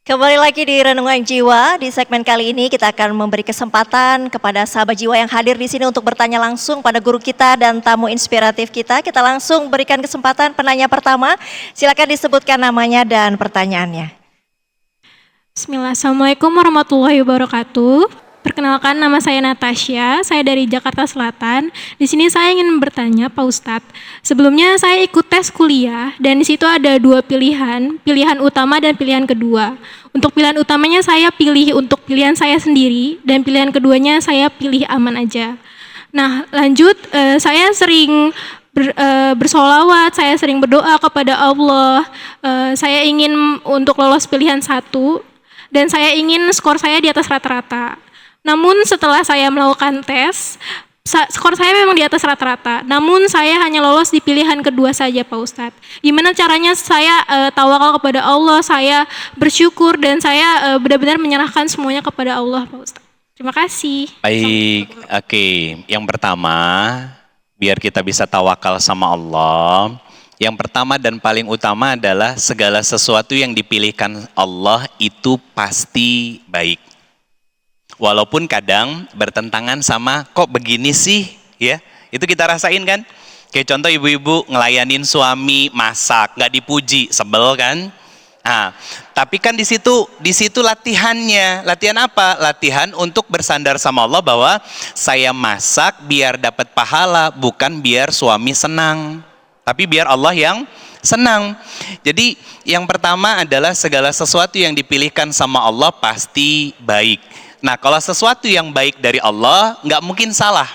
Kembali lagi di Renungan Jiwa. Di segmen kali ini kita akan memberi kesempatan kepada sahabat jiwa yang hadir di sini untuk bertanya langsung pada guru kita dan tamu inspiratif kita. Kita langsung berikan kesempatan penanya pertama. Silakan disebutkan namanya dan pertanyaannya. Bismillah, Assalamualaikum warahmatullahi wabarakatuh. Perkenalkan, nama saya Natasha, saya dari Jakarta Selatan. Di sini saya ingin bertanya, Pak Ustadz. Sebelumnya saya ikut tes kuliah dan di situ ada dua pilihan, pilihan utama dan pilihan kedua. Untuk pilihan utamanya saya pilih untuk pilihan saya sendiri dan pilihan keduanya saya pilih aman aja. Nah, lanjut, saya sering bersolawat, saya sering berdoa kepada Allah. Saya ingin untuk lolos pilihan satu dan saya ingin skor saya di atas rata-rata. Namun setelah saya melakukan tes, skor saya memang di atas rata-rata. Namun saya hanya lolos di pilihan kedua saja, Pak Ustadz. Gimana caranya saya tawakal kepada Allah, saya bersyukur dan saya benar-benar menyerahkan semuanya kepada Allah, Pak Ustadz. Terima kasih. Baik, oke. Yang pertama, biar kita bisa tawakal sama Allah, yang pertama dan paling utama adalah segala sesuatu yang dipilihkan Allah itu pasti baik. Walaupun kadang bertentangan sama kok begini sih, ya. Itu kita rasain kan? Kayak contoh ibu-ibu ngelayanin suami masak, nggak dipuji, sebel kan? Nah, tapi kan di situ latihannya. Latihan apa? Latihan untuk bersandar sama Allah bahwa saya masak biar dapat pahala, bukan biar suami senang. Tapi biar Allah yang senang. Jadi yang pertama adalah segala sesuatu yang dipilihkan sama Allah pasti baik. Nah, kalau sesuatu yang baik dari Allah, nggak mungkin salah.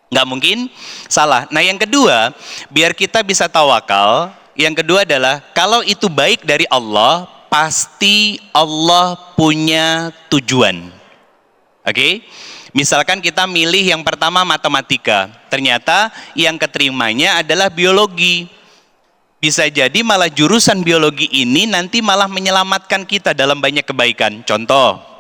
Nggak mungkin salah. Nah, yang kedua, biar kita bisa tawakal, yang kedua adalah, kalau itu baik dari Allah, pasti Allah punya tujuan. Oke? Misalkan kita milih yang pertama matematika, ternyata yang keterimanya adalah biologi. Bisa jadi malah jurusan biologi ini nanti malah menyelamatkan kita dalam banyak kebaikan. Contoh,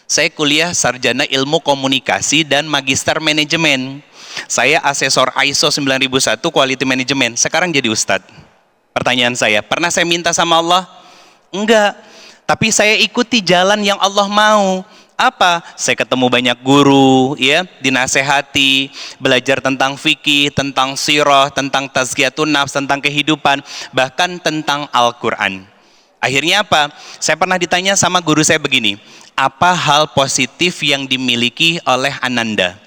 saya kuliah sarjana ilmu komunikasi dan magister manajemen. Saya asesor ISO 9001 quality management. Sekarang jadi ustadz. Pertanyaan saya, pernah saya minta sama Allah? Enggak. Tapi saya ikuti jalan yang Allah mau. Apa? Saya ketemu banyak guru, ya, dinasehati, belajar tentang fikih, tentang sirah, tentang tazkiyatun nafs, tentang kehidupan, bahkan tentang Al-Quran. Akhirnya apa? Saya pernah ditanya sama guru saya begini, apa hal positif yang dimiliki oleh Ananda?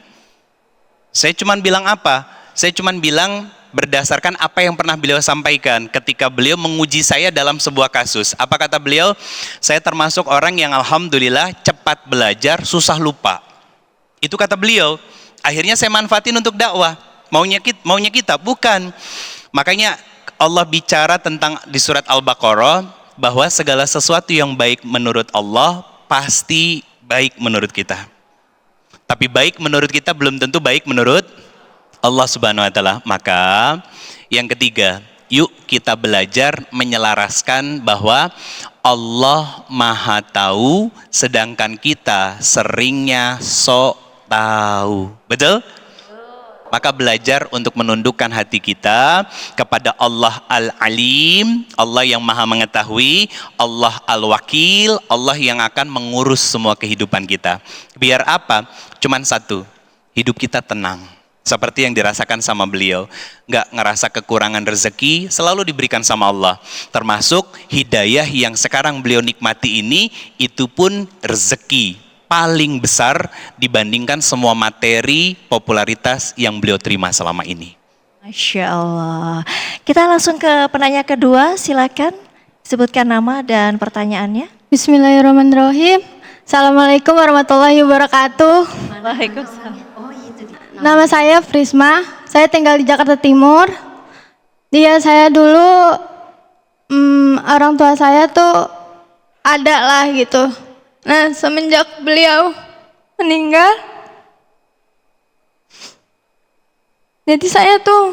Saya cuma bilang apa? Saya cuma bilang berdasarkan apa yang pernah beliau sampaikan ketika beliau menguji saya dalam sebuah kasus. Apa kata beliau? Saya termasuk orang yang alhamdulillah cepat belajar, susah lupa. Itu kata beliau. Akhirnya saya manfaatin untuk dakwah. Maunya kita? Bukan. Makanya Allah bicara tentang di surat Al-Baqarah bahwa segala sesuatu yang baik menurut Allah pasti baik menurut kita. Tapi baik menurut kita belum tentu baik menurut Allah Subhanahu wa taala. Maka yang ketiga, yuk kita belajar menyelaraskan bahwa Allah Maha Tahu sedangkan kita seringnya sok tahu. Betul? Maka belajar untuk menundukkan hati kita kepada Allah Al-Alim, Allah yang maha mengetahui, Allah Al-Wakil, Allah yang akan mengurus semua kehidupan kita. Biar apa? Cuman satu, hidup kita tenang. Seperti yang dirasakan sama beliau. Nggak ngerasa kekurangan rezeki, selalu diberikan sama Allah. Termasuk hidayah yang sekarang beliau nikmati ini, itu pun rezeki paling besar dibandingkan semua materi popularitas yang beliau terima selama ini. Masya Allah. Kita langsung ke penanya kedua, silakan sebutkan nama dan pertanyaannya. Bismillahirrahmanirrahim. Assalamualaikum warahmatullahi wabarakatuh. Waalaikumsalam. Nama saya Frisma, saya tinggal di Jakarta Timur. Saya dulu orang tua saya tuh ada lah gitu. Nah, semenjak beliau meninggal, jadi saya tuh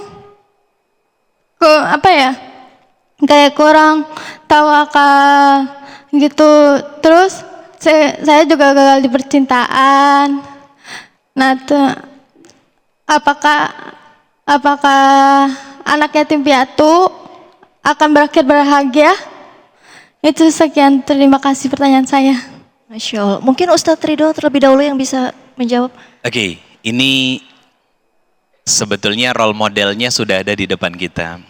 kayak kurang tawakal gitu. Terus saya juga gagal di percintaan. Nah, apakah anak yatim piatu akan berakhir bahagia? Itu sekian, terima kasih pertanyaan saya. Masya Allah. Mungkin Ustadz Ridho terlebih dahulu yang bisa menjawab. Oke, ini sebetulnya role modelnya sudah ada di depan kita.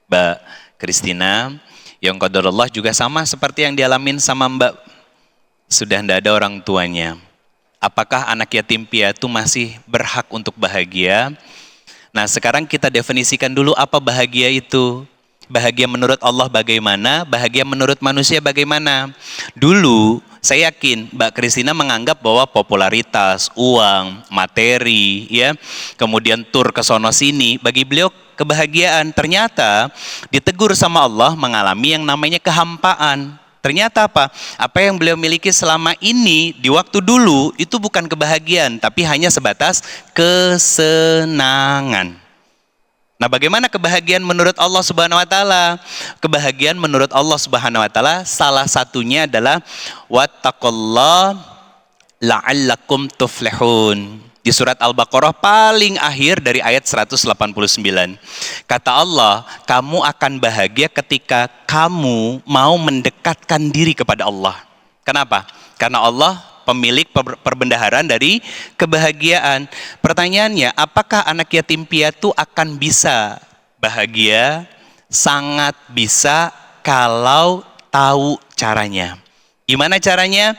Mbak Christina, yang qadarullah juga sama seperti yang dialamin sama Mbak. Sudah tidak ada orang tuanya. Apakah anak yatim piatu masih berhak untuk bahagia? Nah, sekarang kita definisikan dulu apa bahagia itu. Bahagia menurut Allah bagaimana, bahagia menurut manusia bagaimana. Dulu saya yakin Mbak Christina menganggap bahwa popularitas, uang, materi, ya, kemudian tur ke sono sini, bagi beliau kebahagiaan. Ternyata ditegur sama Allah mengalami yang namanya kehampaan. Ternyata apa? Apa yang beliau miliki selama ini di waktu dulu itu bukan kebahagiaan, tapi hanya sebatas kesenangan. Nah, bagaimana kebahagiaan menurut Allah Subhanahu wa taala? Kebahagiaan menurut Allah Subhanahu wa taala salah satunya adalah wattaqullah la'allakum tuflihun. Di surat Al-Baqarah paling akhir dari ayat 189. Kata Allah, kamu akan bahagia ketika kamu mau mendekatkan diri kepada Allah. Kenapa? Karena Allah pemilik perbendaharaan dari kebahagiaan. Pertanyaannya, apakah anak yatim piatu akan bisa bahagia? Sangat bisa kalau tahu caranya. Gimana caranya?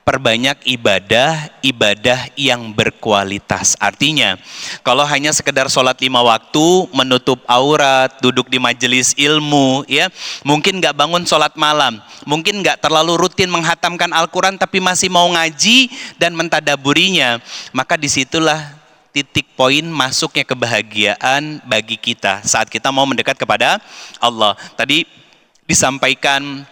Perbanyak ibadah yang berkualitas. Artinya, kalau hanya sekedar sholat 5 waktu, menutup aurat, duduk di majelis ilmu, ya, mungkin nggak bangun sholat malam, mungkin nggak terlalu rutin menghatamkan Al-Quran, tapi masih mau ngaji dan mentadaburinya, maka disitulah titik poin masuknya kebahagiaan bagi kita saat kita mau mendekat kepada Allah. Tadi disampaikan,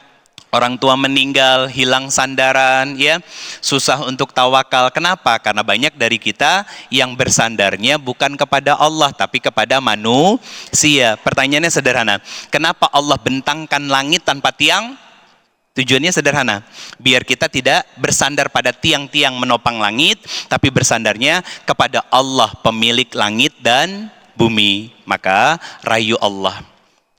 orang tua meninggal, hilang sandaran, ya, susah untuk tawakal. Kenapa? Karena banyak dari kita yang bersandarnya bukan kepada Allah, tapi kepada manusia. Pertanyaannya sederhana, kenapa Allah bentangkan langit tanpa tiang? Tujuannya sederhana, biar kita tidak bersandar pada tiang-tiang menopang langit, tapi bersandarnya kepada Allah, pemilik langit dan bumi. Maka rayu Allah.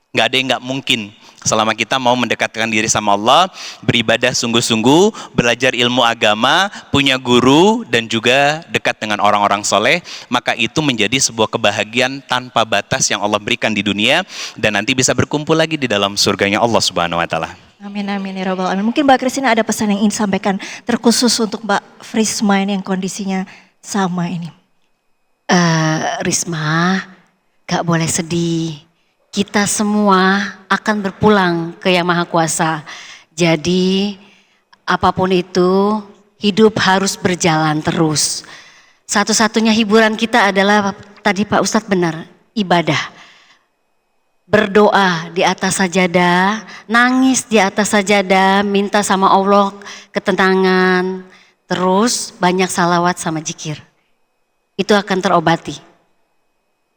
Nggak ada yang nggak mungkin. Selama kita mau mendekatkan diri sama Allah, beribadah sungguh-sungguh, belajar ilmu agama, punya guru, dan juga dekat dengan orang-orang soleh, maka itu menjadi sebuah kebahagiaan tanpa batas yang Allah berikan di dunia, dan nanti bisa berkumpul lagi di dalam surganya Allah Subhanahu wa taala. Amin amin ya rabbal alamin. Mungkin Mbak Christina ada pesan yang ingin sampaikan terkhusus untuk Mbak Frisma ini yang kondisinya sama ini. Risma, gak boleh sedih. Kita semua akan berpulang ke Yang Maha Kuasa. Jadi apapun itu, hidup harus berjalan terus. Satu-satunya hiburan kita adalah, tadi Pak Ustadz benar, ibadah. Berdoa di atas sajadah, nangis di atas sajadah, minta sama Allah ketenangan. Terus banyak salawat sama zikir. Itu akan terobati.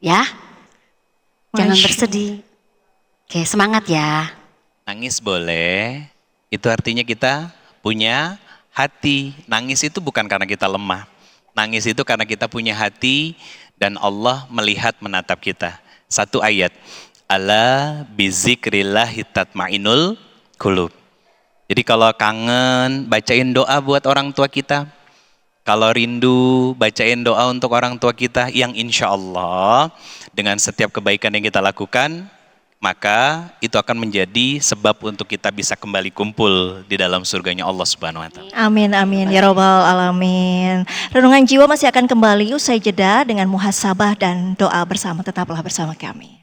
Ya? Jangan bersedih. Oke, semangat ya. Nangis boleh, itu artinya kita punya hati. Nangis itu bukan karena kita lemah. Nangis itu karena kita punya hati dan Allah melihat menatap kita. Satu ayat, ala bizikrillahi tatmainul qulub. Jadi kalau kangen, bacain doa buat orang tua kita. Kalau rindu, bacain doa untuk orang tua kita yang insya Allah dengan setiap kebaikan yang kita lakukan, maka itu akan menjadi sebab untuk kita bisa kembali kumpul di dalam surganya Allah Subhanahu wa taala. Amin amin ya rabbal alamin. Renungan jiwa masih akan kembali usai jeda dengan muhasabah dan doa bersama. Tetaplah bersama kami.